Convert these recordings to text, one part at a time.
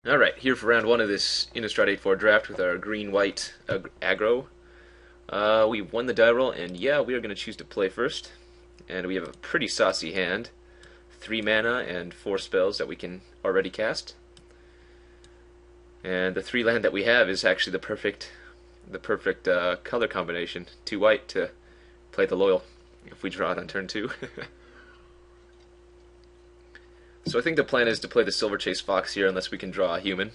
Alright, here for round one of this Innistrad 8-4 draft with our green-white aggro. We won the die roll, and yeah, we are going to choose to play first. And we have a pretty saucy hand. 3 mana and 4 spells that we can already cast. And the 3 land that we have is actually the perfect color combination. 2 white to play the loyal if we draw it on turn 2. So I think the plan is to play the Silver Chase Fox here unless we can draw a human.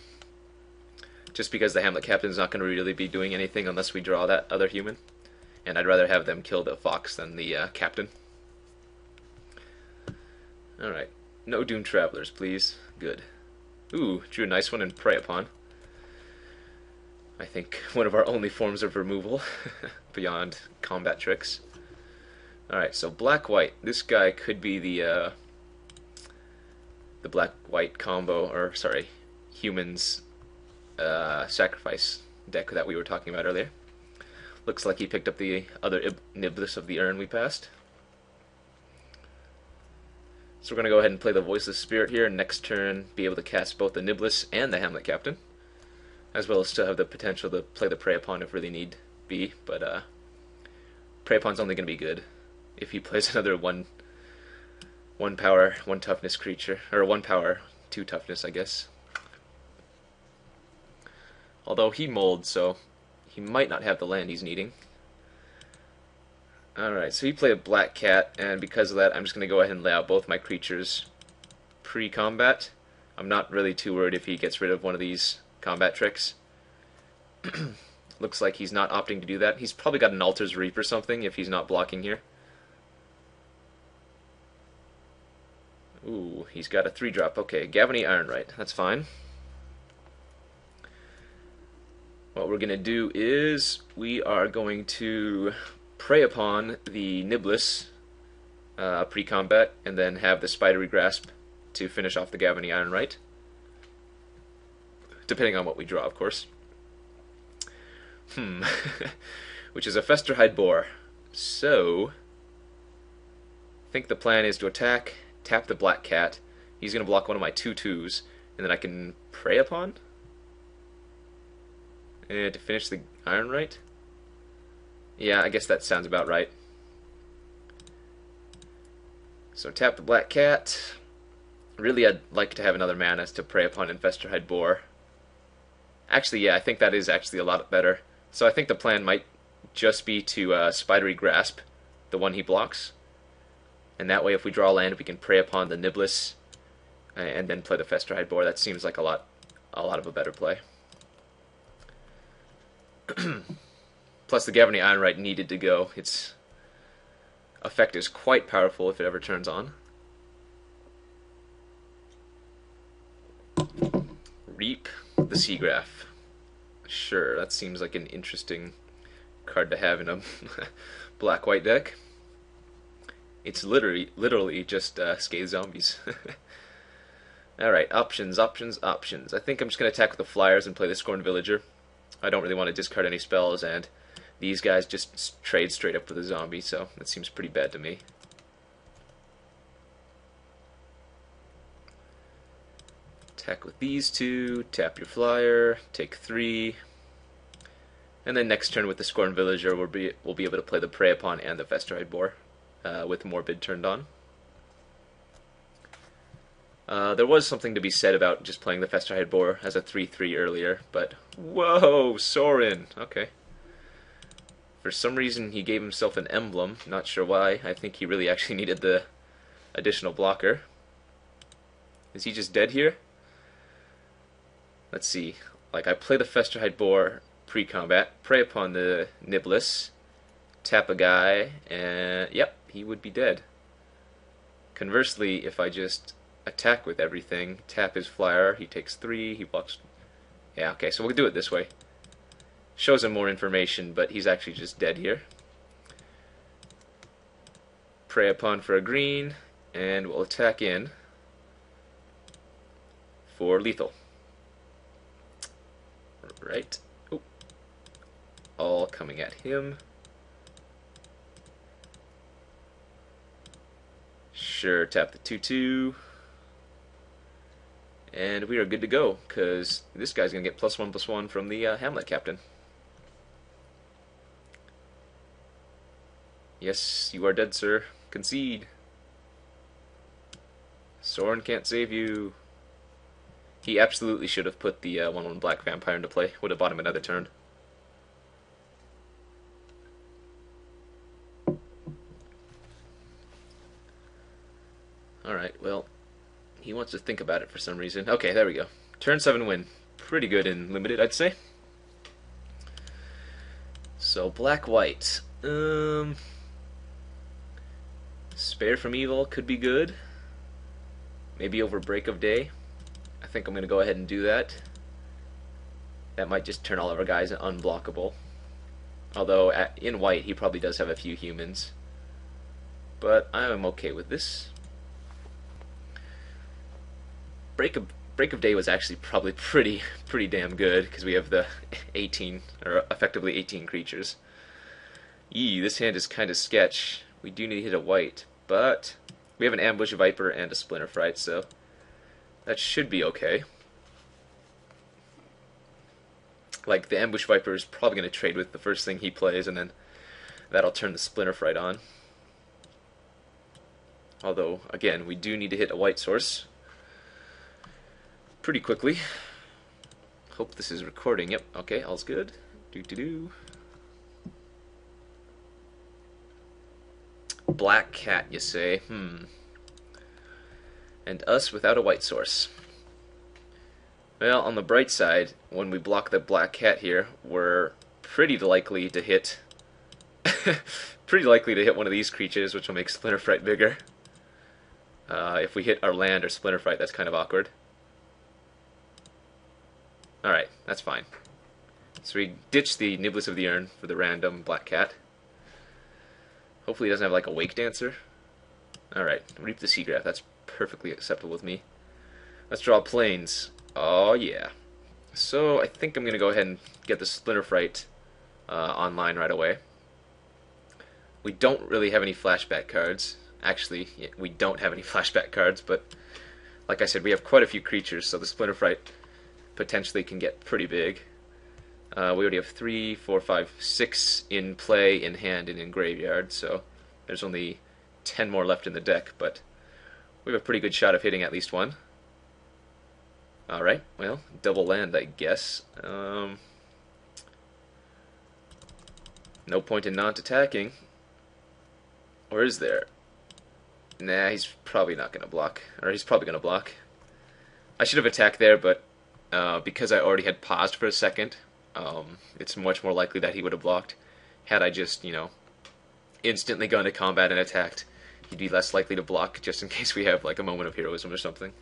Just because the Hamlet Captain's not going to really be doing anything unless we draw that other human. And I'd rather have them kill the Fox than the Captain. Alright. No Doom Travelers, please. Good. Ooh, drew a nice one and Prey Upon. I think one of our only forms of removal beyond combat tricks. Alright, so black-white. This guy could be the black-white combo, or sorry, humans sacrifice deck that we were talking about earlier. Looks like he picked up the other Niblis of the Urn we passed. So we're going to go ahead and play the Voiceless Spirit here, and next turn be able to cast both the Niblis and the Hamlet Captain, as well as still have the potential to play the Prey Upon if really need be, but Prey Upon's only going to be good if he plays another one power, 1 toughness creature, or 1 power, 2 toughness, I guess. Although he molds, so he might not have the land he's needing. Alright, so he played a black cat, and because of that, I'm just going to go ahead and lay out both my creatures pre-combat. I'm not really too worried if he gets rid of one of these combat tricks. Looks like he's not opting to do that. He's probably got an Altar's Reap or something if he's not blocking here. Ooh, he's got a 3-drop. Okay, Gavony Ironright. That's fine. What we're going to do is we are going to Prey Upon the Niblis pre-combat and then have the Spidery Grasp to finish off the Gavony Ironright. Depending on what we draw, of course. Which is a Festerhide Boar. So, I think the plan is to attack, tap the black cat. He's going to block one of my 2/2s, and then I can Prey Upon? And to finish the Ironright? Yeah, I guess that sounds about right. So tap the black cat. Really, I'd like to have another mana to Prey Upon Infesterhide Boar. Actually, yeah, I think that is actually a lot better. So I think the plan might just be to Spidery Grasp, the one he blocks. And that way, if we draw land, we can Prey Upon the Niblis and then play the Festerhide Boar. That seems like a lot of a better play. Plus, the Gavony Ironright needed to go. Its effect is quite powerful if it ever turns on. Reap the Seagraph. Sure, that seems like an interesting card to have in a black-white deck. It's literally just Scathe Zombies. Alright, options. I think I'm just going to attack with the Flyers and play the Scorned Villager. I don't really want to discard any spells, and these guys just trade straight up with a zombie, so that seems pretty bad to me. Attack with these 2, tap your Flyer, take 3, and then next turn with the Scorned Villager we'll be able to play the Prey Upon and the Festerhide Boar with Morbid turned on. There was something to be said about just playing the Festerhide Boar as a 3/3 earlier, but whoa, Sorin! Okay. For some reason he gave himself an emblem, not sure why. I think he really actually needed the additional blocker. Is he just dead here? Let's see. Like, I play the Festerhide Boar pre-combat, Prey Upon the Niblis, tap a guy, and yep, he would be dead. Conversely, if I just attack with everything, tap his Flyer, he takes 3, he blocks. Yeah, okay, so we'll do it this way. Shows him more information, but he's actually just dead here. Prey Upon for a green, and we'll attack in for lethal. Right. Oh. All coming at him. Sure, tap the 2/2. And we are good to go, because this guy's going to get +1/+1 from the Hamlet captain. Yes, you are dead, sir. Concede. Soren can't save you. He absolutely should have put the 1/1 black vampire into play. Would have bought him another turn. Alright, well, he wants to think about it for some reason. Okay, there we go. Turn 7 win. Pretty good in limited, I'd say. So, black-white. Spare from evil could be good. Maybe over break of day. I think I'm going to go ahead and do that. That might just turn all of our guys unblockable. Although, in white, he probably does have a few humans. But I'm okay with this. Break of day was actually probably pretty damn good, because we have the 18, or effectively 18 creatures. This hand is kind of sketch. We do need to hit a white, but we have an ambush viper and a splinter fright, so that should be okay. Like, the ambush viper is probably going to trade with the first thing he plays, and then that'll turn the splinter fright on. Although, again, we do need to hit a white source pretty quickly. Hope this is recording. Yep, okay, all's good. Do. Black cat, you say? And us without a white source. Well, on the bright side, when we block the black cat here, we're pretty likely to hit one of these creatures, which will make Splinter Fright bigger. If we hit our land or Splinter Fright, that's kind of awkward. Alright, that's fine. So we ditch the Niblis of the Urn for the random black cat. Hopefully he doesn't have like a Wake Dancer. Alright, Reap the Seagraph. That's perfectly acceptable with me. Let's draw planes. Oh yeah. So I think I'm going to go ahead and get the Splinter Fright online right away. We don't really have any flashback cards. Actually, we don't have any flashback cards, but like I said, we have quite a few creatures, so the Splinter Fright potentially can get pretty big. We already have 3, 4, 5, 6 in play, in hand, and in graveyard, so there's only 10 more left in the deck, but we have a pretty good shot of hitting at least one. Alright, well, double land, I guess. No point in not attacking. Or is there? Nah, he's probably not going to block. Or he's probably going to block. I should have attacked there, but because I already had paused for a second, it's much more likely that he would have blocked. Had I just, instantly gone to combat and attacked, he'd be less likely to block, just in case we have like a moment of heroism or something.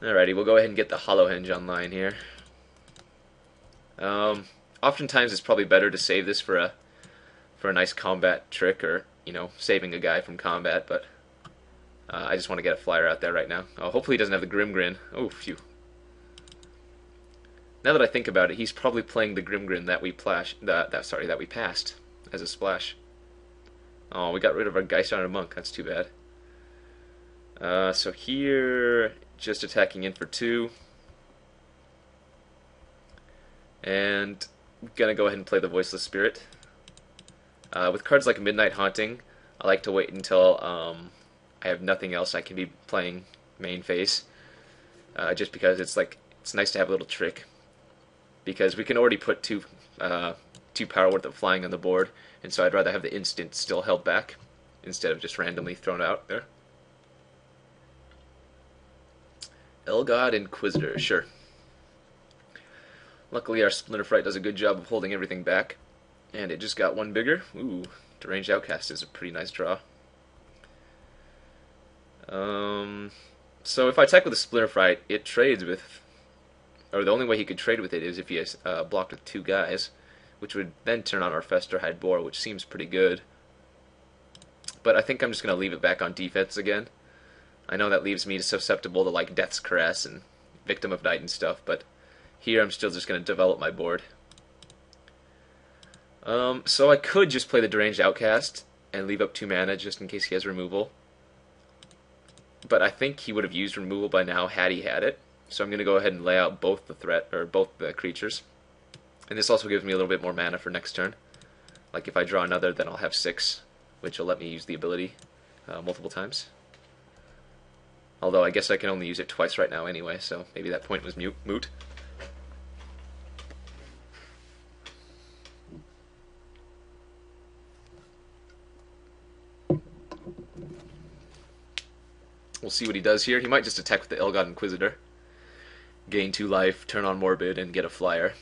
Alrighty, we'll go ahead and get the Hollow Henge online here. Oftentimes it's probably better to save this for a nice combat trick, or saving a guy from combat, but I just want to get a flyer out there right now. Hopefully he doesn't have the Grim Grin. Oh, phew. Now that I think about it, he's probably playing the Grim Grin that we passed as a splash. Oh, we got rid of our Geist-Honored Monk. That's too bad. So here, just attacking in for 2. And I'm gonna go ahead and play the Voiceless Spirit. With cards like Midnight Haunting, I like to wait until I have nothing else I can be playing main phase. Just because it's nice to have a little trick. Because we can already put 2 power worth of flying on the board, and so I'd rather have the instant still held back instead of just randomly thrown out there. Elgod Inquisitor, sure. Luckily our Splinter Fright does a good job of holding everything back, and it just got 1 bigger. Ooh, Deranged Outcast is a pretty nice draw. So if I attack with a Splinter Fright, it trades with, or the only way he could trade with it is if he has blocked with 2 guys, which would then turn on our Festerhide Boar, which seems pretty good. But I think I'm just going to leave it back on defense again. I know that leaves me susceptible to like Death's Caress and Victim of Night and stuff, but here I'm still just going to develop my board. So I could just play the Deranged Outcast and leave up 2 mana just in case he has removal. but I think he would have used removal by now had he had it. So I'm going to go ahead and lay out both the threat, or both the creatures. And this also gives me a little bit more mana for next turn. Like if I draw another, then I'll have 6, which will let me use the ability multiple times. Although I guess I can only use it twice right now anyway, so maybe that point was moot. We'll see what he does here. He might just attack with the Elgod Inquisitor. Gain 2 life, turn on Morbid, and get a flyer.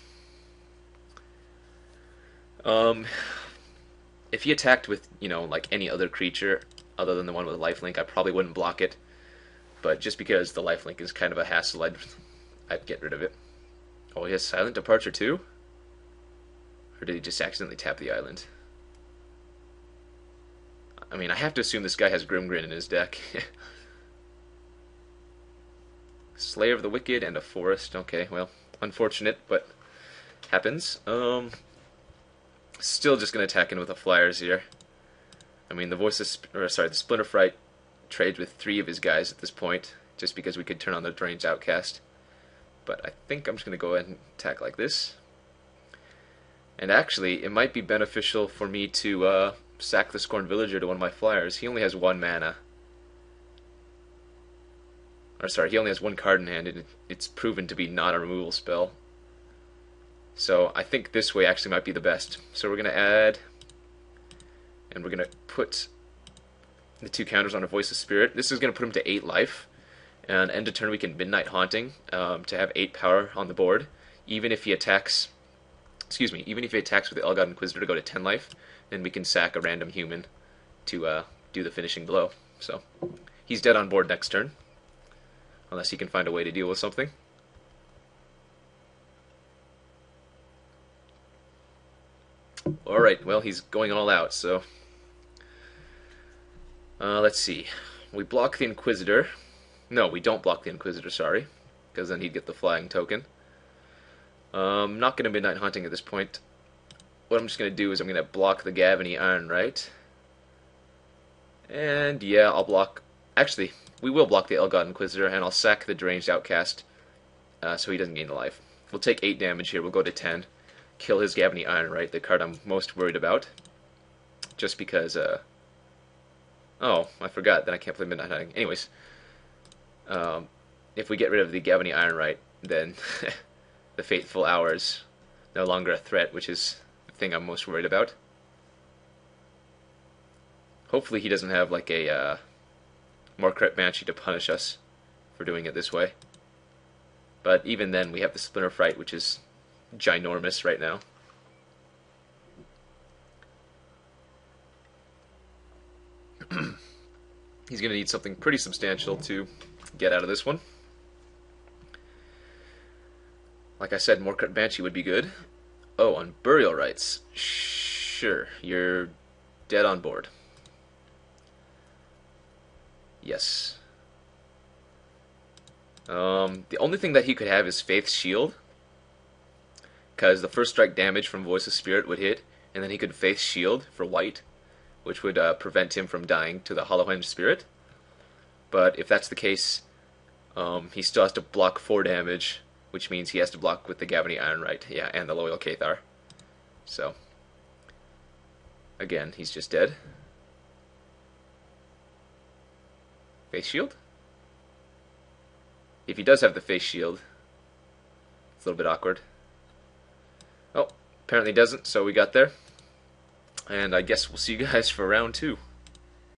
If he attacked with, like any other creature other than the one with lifelink, I probably wouldn't block it. But just because the lifelink is kind of a hassle, I'd get rid of it. Oh, he has Silent Departure too? Or did he just accidentally tap the island? I mean, I have to assume this guy has Grimgrin in his deck. Slayer of the Wicked and a Forest. Okay, well, unfortunate, but happens. Still just gonna attack in with the flyers here. I mean, the Splinter Fright trades with 3 of his guys at this point, just because we could turn on the Deranged Outcast. But I think I'm just gonna go ahead and attack like this. And actually, it might be beneficial for me to sack the Scorned Villager to one of my flyers. He only has 1 mana. Or sorry, he only has 1 card in hand, and it's proven to be not a removal spell. So I think this way actually might be the best. So we're going to add, and we're going to put the 2 counters on a Voice of Spirit. This is going to put him to 8 life, and end of turn we can Midnight Haunting to have 8 power on the board. Even if he attacks, even if he attacks with the Elgod Inquisitor to go to 10 life, then we can sack a random human to do the finishing blow. So he's dead on board next turn. Unless he can find a way to deal with something. Alright, well, he's going all out, so... let's see. We block the Inquisitor. No, we don't block the Inquisitor, sorry. Because then he'd get the flying token. Not going to Midnight Haunting at this point. What I'm just going to do is I'm going to block the Gavany Ironright. And yeah, I'll block... Actually... We will block the Elgod Inquisitor, and I'll sack the Deranged Outcast, so he doesn't gain a life. We'll take 8 damage here, we'll go to 10. Kill his Gavany Ironright, the card I'm most worried about. Just because, oh, I forgot that I can't play Midnight Hunting. Anyways, if we get rid of the Gavany Ironright, then the Fateful Hours no longer a threat, which is the thing I'm most worried about. Hopefully he doesn't have, like, a, Morkret Banshee to punish us for doing it this way. But even then, we have the Splinter Fright, which is ginormous right now. He's going to need something pretty substantial to get out of this one. Like I said, Morkret Banshee would be good. Oh, on Burial Rites. Sure, you're dead on board. Yes. The only thing that he could have is Faith's Shield, because the first strike damage from Voice of Spirit would hit, and then he could Faith's Shield for white, which would prevent him from dying to the Hollowhenge Spirit. But if that's the case, he still has to block 4 damage, which means he has to block with the Gavany Ironright, yeah, and the Loyal Cathar. So, again, he's just dead. Face Shield? If he does have the Face Shield, it's a little bit awkward. Oh, apparently doesn't, so we got there. And I guess we'll see you guys for round 2.